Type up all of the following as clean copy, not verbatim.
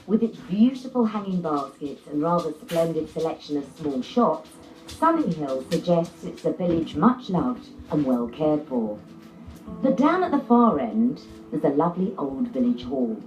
With its beautiful hanging baskets and rather splendid selection of small shops, Sunninghill suggests it's a village much loved and well cared for. But down at the far end, there's a lovely old village hall.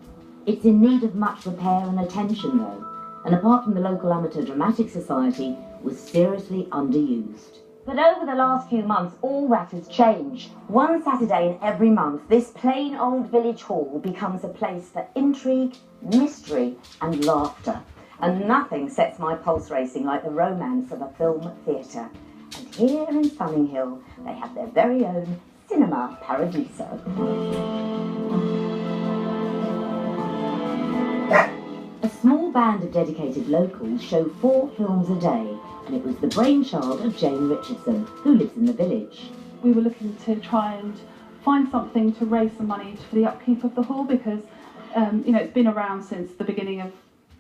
It's in need of much repair and attention though, and apart from the local amateur dramatic society, was seriously underused. But over the last few months, all that has changed. One Saturday in every month, this plain old village hall becomes a place for intrigue, mystery and laughter. And nothing sets my pulse racing like the romance of a film theatre. And here in Sunninghill, they have their very own Cinema Paradiso. A small band of dedicated locals show 4 films a day, and it was the brainchild of Jane Richardson, who lives in the village. We were looking to try and find something to raise some money for the upkeep of the hall because, it's been around since the beginning of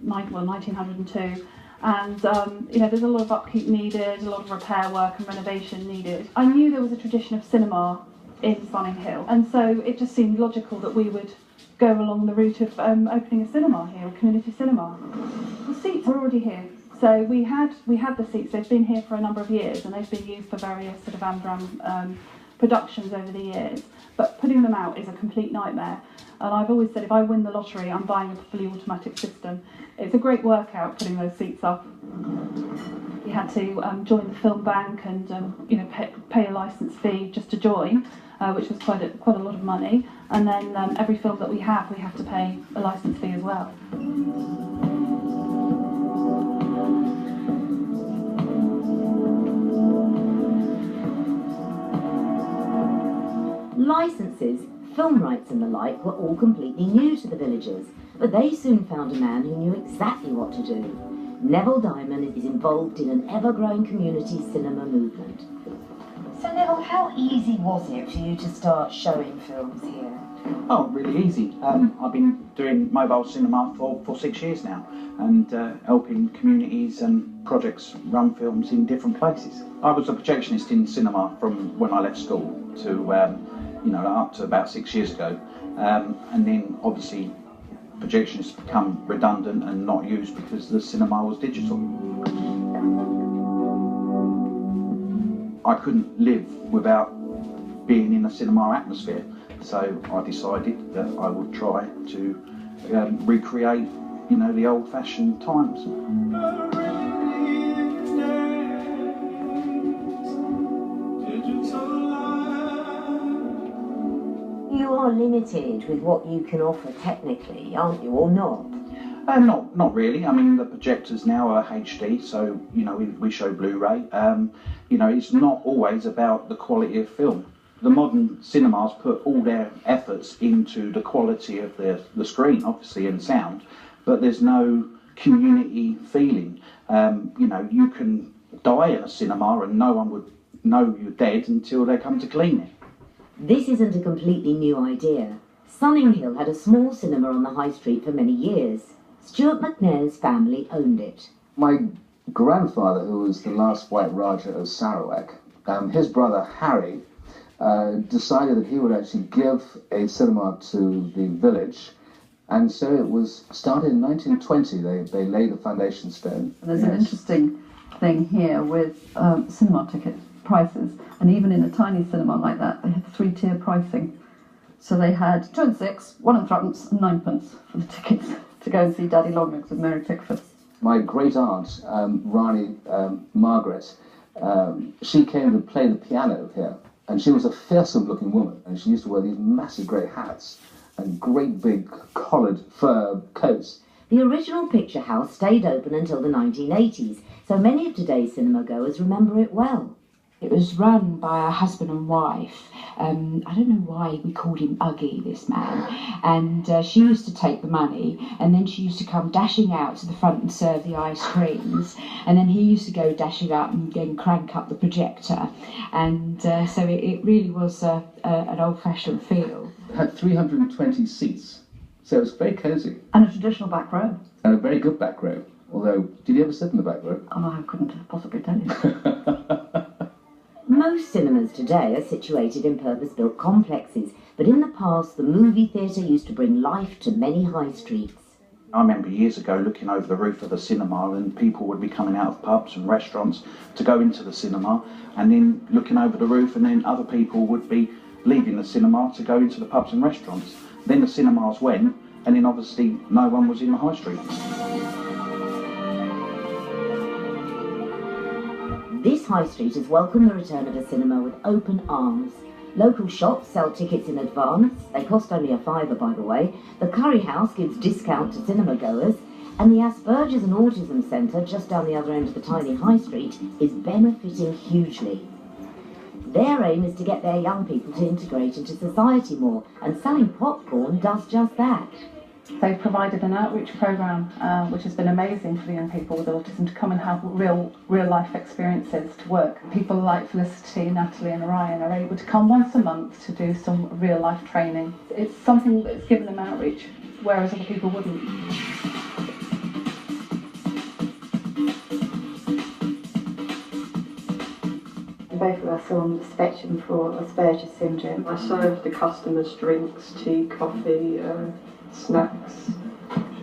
1902, and there's a lot of upkeep needed, a lot of repair work and renovation needed. I knew there was a tradition of cinema in Sunninghill, and so it just seemed logical that we would go along the route of opening a cinema here, a community cinema. The seats are already here. So we had the seats. They've been here for a number of years, and they've been used for various sort of Amdram productions over the years. But putting them out is a complete nightmare. And I've always said if I win the lottery, I'm buying a fully automatic system. It's a great workout putting those seats up. You had to join the film bank and pay a licence fee just to join, which was quite a lot of money. And then every film that we have to pay a licence fee as well. Licences, film rights and the like were all completely new to the villagers, but they soon found a man who knew exactly what to do. Neville Diamond is involved in an ever-growing community cinema movement. So Neville, how easy was it for you to start showing films here? Oh, really easy. I've been doing mobile cinema for 6 years now, and helping communities and projects run films in different places. I was a projectionist in cinema from when I left school to up to about 6 years ago, and then obviously projectionists become redundant and not used because the cinema was digital. I couldn't live without being in a cinema atmosphere, so I decided that I would try to recreate, the old-fashioned times. You are limited with what you can offer technically, aren't you, or not? Not really. I mean, the projectors now are HD, so we show Blu-ray. It's not always about the quality of film. The modern cinemas put all their efforts into the quality of the screen, obviously, and sound, but there's no community feeling. You can die in a cinema and no one would know you're dead until they come to clean it. This isn't a completely new idea. Sunninghill had a small cinema on the high street for many years. Stuart McNair's family owned it. My grandfather, who was the last White Raja of Sarawak, his brother Harry decided that he would actually give a cinema to the village, and so it was started in 1920. They laid the foundation stone. And there's an interesting thing here with cinema ticket prices, and even in a tiny cinema like that, they had 3-tier pricing. So they had 2 and 6, 1 and 3pence, and 9pence for the tickets to go and see Daddy Longlegs with Mary Pickford. My great aunt, Rani Margaret, she came to play the piano here, and she was a fearsome looking woman, and she used to wear these massive grey hats and great big collared fur coats. The original picture house stayed open until the 1980s, so many of today's cinema goers remember it well. It was run by a husband and wife. I don't know why we called him Uggy, this man. And she used to take the money, and then she used to come dashing out to the front and serve the ice creams. And then he used to go dashing up and again crank up the projector. And so it really was an old-fashioned feel. It had 320 seats, so it was very cosy. And a traditional back row. And a very good back row. Although, did you ever sit in the back row? Oh, I couldn't possibly tell you. Most cinemas today are situated in purpose-built complexes, but in the past the movie theatre used to bring life to many high streets. I remember years ago looking over the roof of the cinema and people would be coming out of pubs and restaurants to go into the cinema, and then looking over the roof, and then other people would be leaving the cinema to go into the pubs and restaurants. Then the cinemas went, and then obviously no one was in the high street. This high street has welcomed the return of a cinema with open arms. Local shops sell tickets in advance. They cost only a fiver, by the way. The Curry House gives discount to cinema goers. And the Asperger's and Autism Centre, just down the other end of the tiny high street, is benefiting hugely. Their aim is to get their young people to integrate into society more, and selling popcorn does just that. They've provided an outreach programme which has been amazing for the young people with autism to come and have real life experiences to work. People like Felicity, Natalie and Ryan are able to come once a month to do some real life training. It's something that's given them outreach, whereas other people wouldn't. Both of us are on the spectrum for Asperger's syndrome. I serve the customers drinks, tea, coffee, snacks,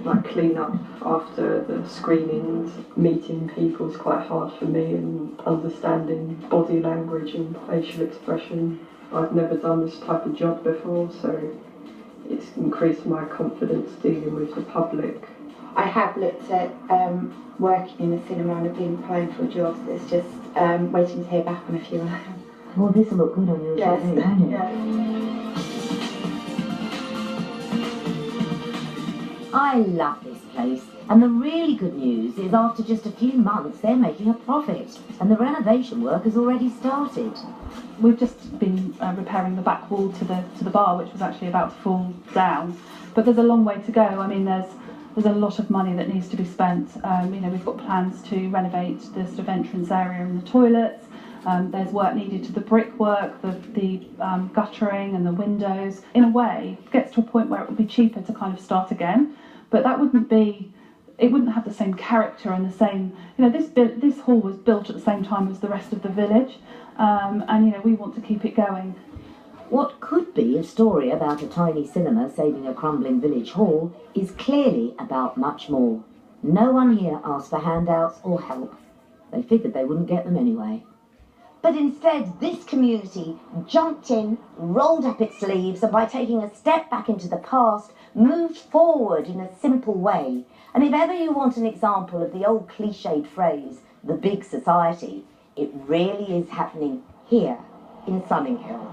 like clean up after the screenings. Meeting people is quite hard for me, and understanding body language and facial expression. I've never done this type of job before, so it's increased my confidence dealing with the public. I have looked at working in a cinema and have been applying for jobs. It's just waiting to hear back on a few. Well, this will look good on your Yes. TV, won't it? Yeah. I love this place, and the really good news is after just a few months they're making a profit, and the renovation work has already started. We've just been repairing the back wall to the bar, which was actually about to fall down, but there's a long way to go. I mean, there's a lot of money that needs to be spent. We've got plans to renovate the sort of entrance area and the toilets. There's work needed to the brickwork, the guttering and the windows. In a way, it gets to a point where it would be cheaper to kind of start again, but that wouldn't have the same character and the same, this hall was built at the same time as the rest of the village, and we want to keep it going. What could be a story about a tiny cinema saving a crumbling village hall is clearly about much more. No one here asked for handouts or help. They figured they wouldn't get them anyway. But instead, this community jumped in, rolled up its sleeves, and by taking a step back into the past, moved forward in a simple way. And if ever you want an example of the old cliched phrase, the big society, it really is happening here in Sunninghill.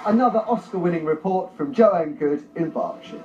Another Oscar-winning report from Joanne Good in Berkshire.